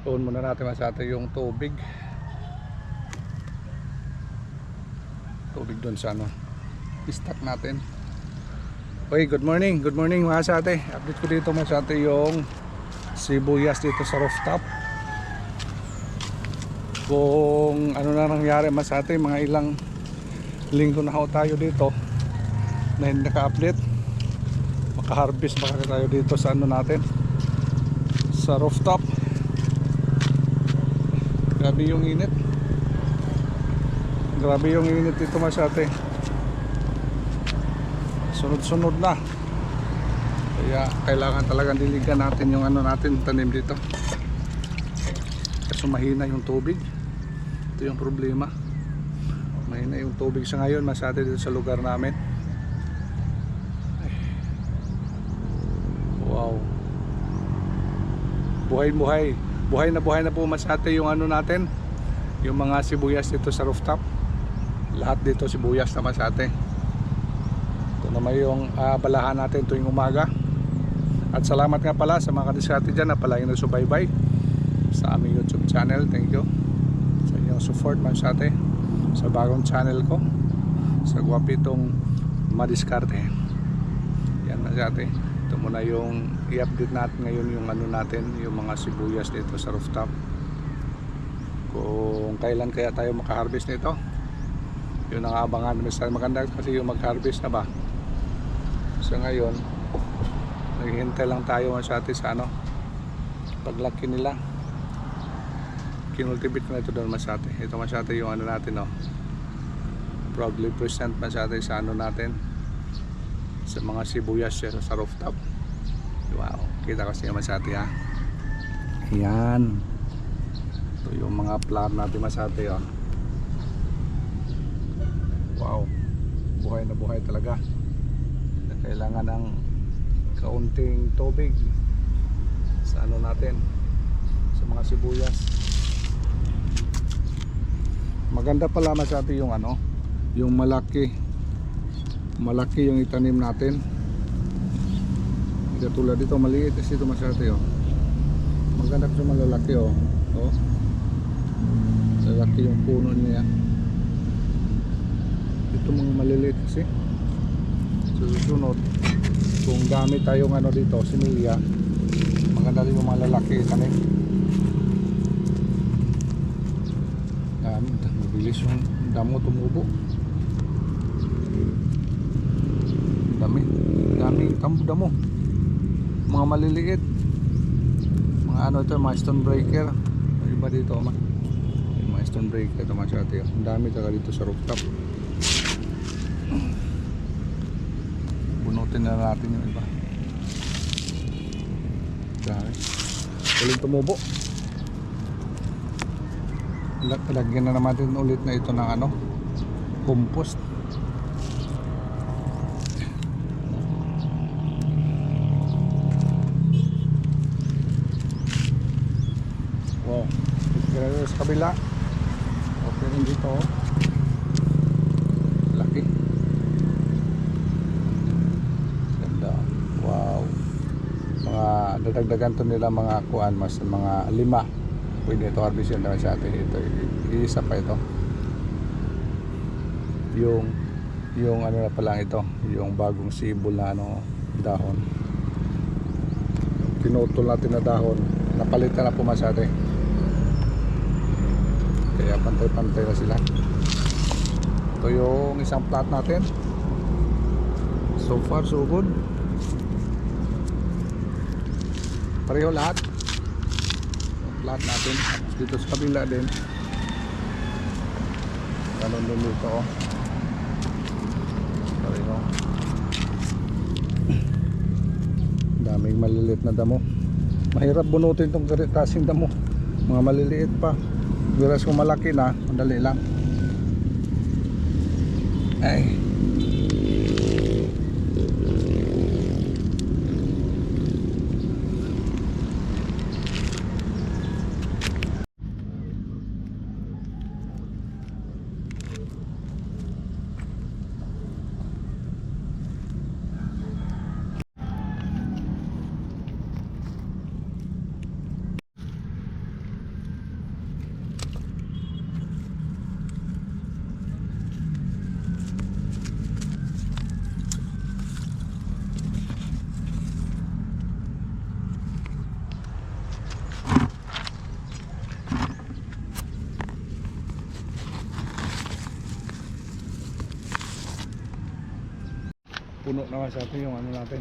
Doon muna natin masate yung tubig. Tubig doon sa ano, stock natin. Okay, good morning mga sate. Update ko dito masate yung sibuyas dito sa rooftop. Kung ano na nangyari masate, mga ilang linggo na ho tayo dito na hindi naka-update. Maka-harvest baka tayo dito sa ano natin, sa rooftop. Grabe yung init. Grabe yung init dito masate. Sunod-sunod na. Kaya kailangan talagang diligan natin yung ano natin tanim dito. Kasi mahina yung tubig. Ito yung problema. Mahina yung tubig sa ngayon masate dito sa lugar namin. Ay. Wow. Buhay-buhay. Buhay na po masate yung ano natin, yung mga sibuyas dito sa rooftop. Lahat dito sibuyas na masate. Ito naman yung balahan natin tuwing umaga. At salamat nga pala sa mga kadiskarte dyan na palagi nagsubaybay sa aming YouTube channel. Thank you sa inyong support masate sa bagong channel ko, sa Guapitong Madiskarte. Yan masate. Ito muna yung i-update natin ngayon yung ano natin, yung mga sibuyas dito sa rooftop. Kung kailan kaya tayo maka-harvest nito, yun ang abangan. Maganda kasi yung mag-harvest na ba. So ngayon naghihintay lang tayo masate sa ano, paglaki nila. Kinultivate ko na ito doon masate. Ito masate yung ano natin, oh, proudly present masate sa ano natin, sa mga sibuyas sa rooftop. Wow, kita kasi naman masate ha. Ayan. Ito yung mga plant natin masate, oh. Wow, buhay na buhay talaga. Kailangan ng kaunting tubig sa ano natin, sa mga sibuyas. Maganda pala masate yung ano, yung malaki yung itanim natin. Hindi tulad dito maliit kasi ito masate, oh. Maganda sa malalaki, oh. Oh. Lalaki yung puno niya. Ito mga maliliit kasi. Susunod kung gamit tayong ano dito, similya, maganda rin yung mga lalaki itanim. Mabilis yung damo tumubo. Daming damo, mga maliliit, mga ano ito, mga stone breaker. Iba dito mga stone breaker ito masate. Ang dami talaga dito sa rooftop. Bunutin na natin yung iba. Dami ulit tumubo. Lagyan na naman din ulit na ito ng ano, compost. Wow, ito sa kabila. Okay rin dito, oh. Laki. Ganda. Wow. Mga dadagdagan to nila mga kuan, mas mga 5. Pwede ito harvest yun naman sa atin. Ito, iisa pa ito. Yung ano na pa lang ito, yung bagong sibol na ano, dahon. Pinutol natin na dahon, napalitan na pumasate. Kaya pantay-pantay na sila. Ito yung isang plot natin. So far so good. Pareho lahat plot natin. Dito sa kabila din ganun din dito, oh. Pareho. Daming maliliit na damo. Mahirap bunutin itong kasing damo, mga maliliit pa. Whereas kung malaki na, madali lang. Ay, puno naman sa atin yung ano natin,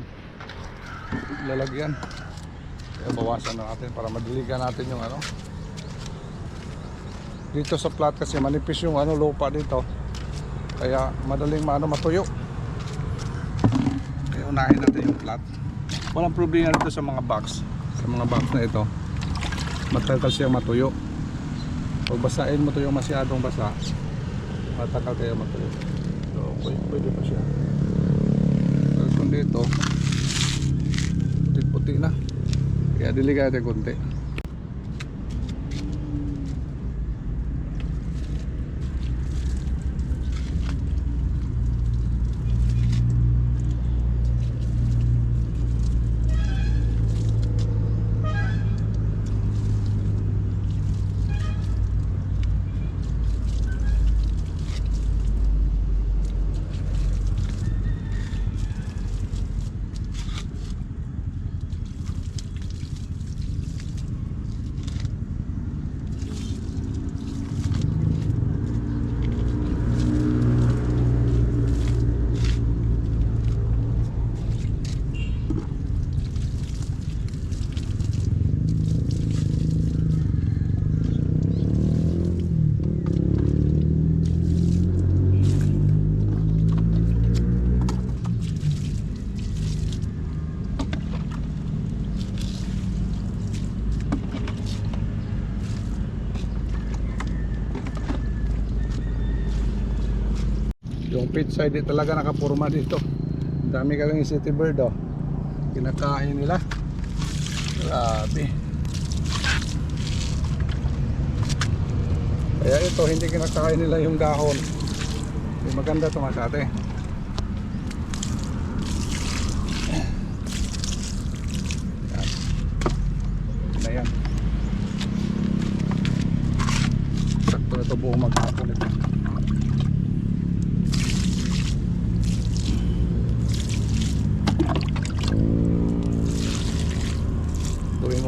lalagyan. Kaya bawasan na natin para madiligan natin yung ano. Dito sa plat kasi manipis yung ano lupa dito. Kaya madaling matuyo. Kaya unahin natin yung plat. Walang problema dito sa mga box. Sa mga box na ito, matagal siyang matuyo. Pag basain mo to yung masyadong basa, matagal kaya matuyo. So pwede pa siya. Pero kung dito, puti-puti na. Kaya diligan natin konti. Yung pizza hindi talaga nakapurma dito. Dami kaming city bird oh. Kinakain nila. Grabe. Kaya ito hindi kinakain nila yung dahon. Hindi maganda ito masate. Yan. Na yan. Sakto na ito buong maghapon ito.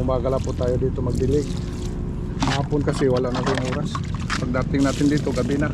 Umagala po tayo dito magdilig. Hapon kasi wala na rin oras. Pagdating natin dito gabi na.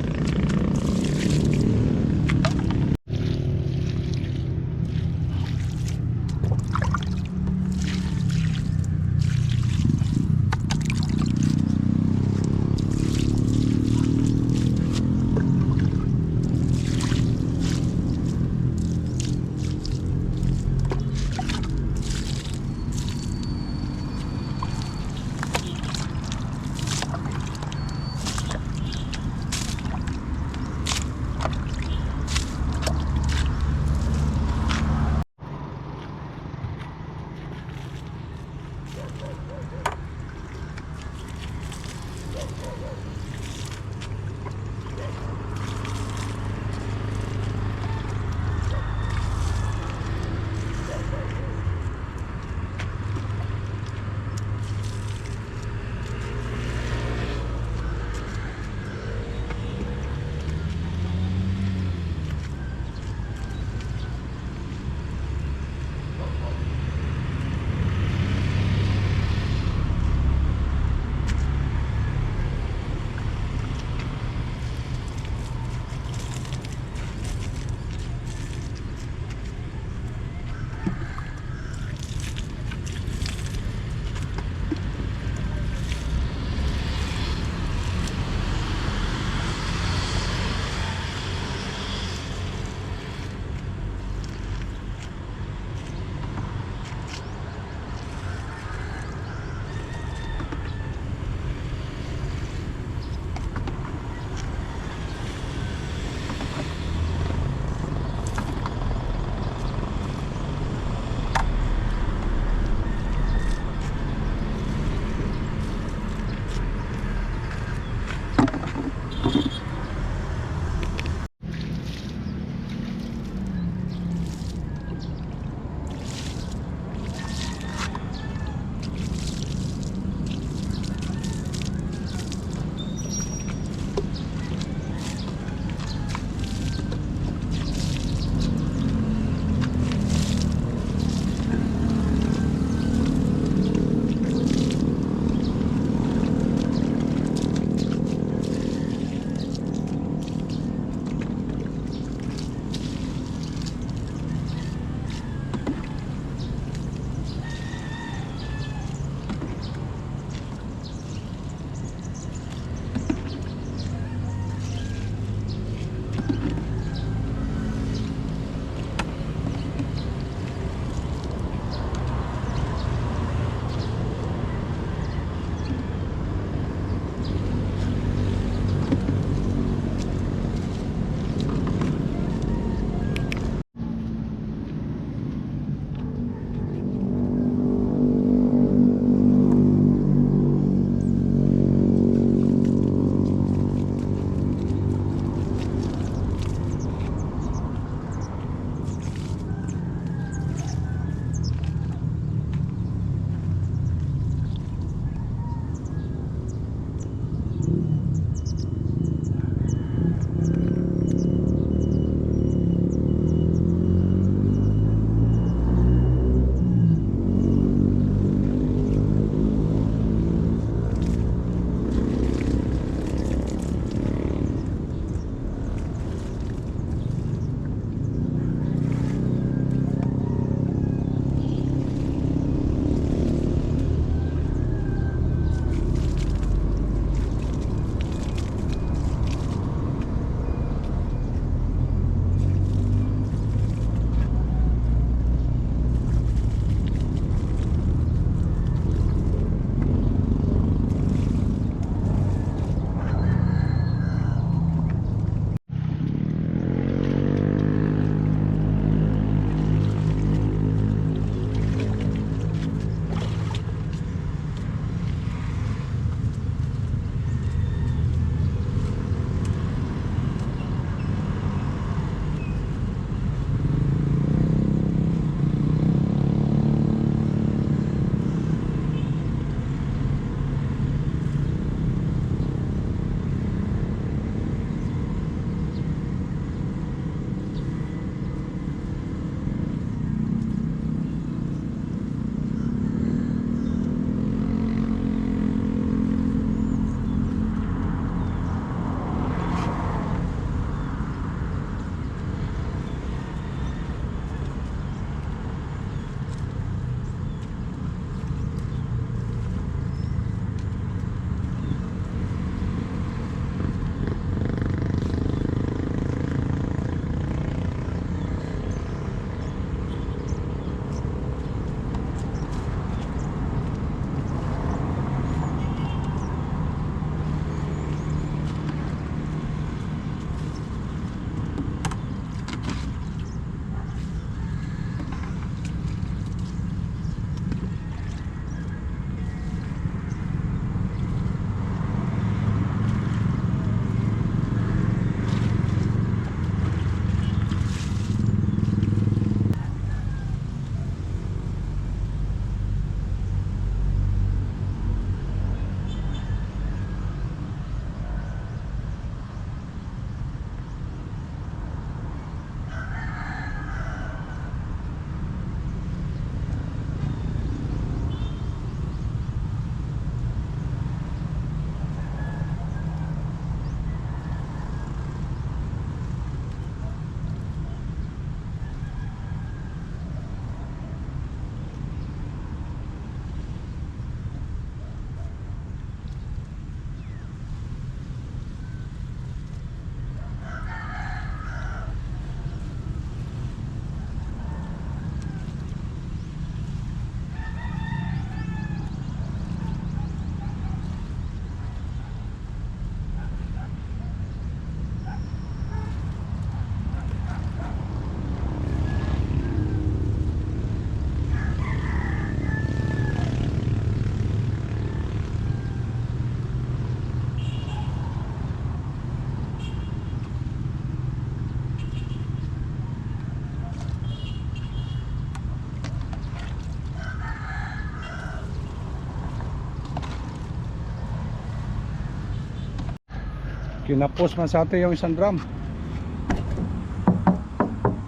Kinapos man sa atin yung isang drum.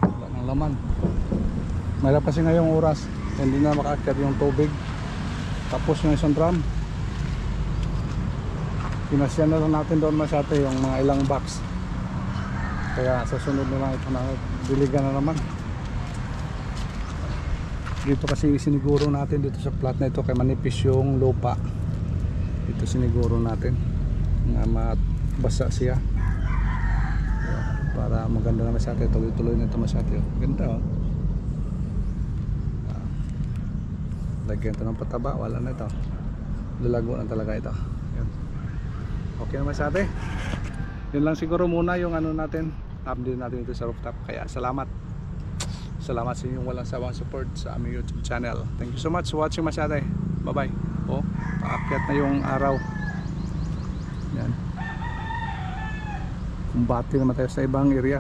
Wala nang laman. Mayroon kasi ngayong oras, hindi na makaakyat yung tubig. Tapos yung isang drum. Pinasyan na lang natin doon mas atin yung mga ilang box. Kaya sa sunod na lang ito na diligan na naman. Dito kasi siniguro natin dito sa plot na ito kay manipis yung lupa. Dito siniguro natin nga mabasa siya. Para maganda naman sa atin. Tuloy-tuloy na ito mas atin. Ganda oh. Lagyan ito ng pataba, wala na ito. Lalago na talaga ito. Yan. Okay naman sa atin. Yun lang siguro muna yung ano natin, update natin ito sa rooftop. Kaya salamat sa inyong walang sawang support sa aming YouTube channel. Thank you so much for watching masyate. Bye bye. Oh, paakyat na yung araw. Yan. Kumbati naman tayo sa ibang area.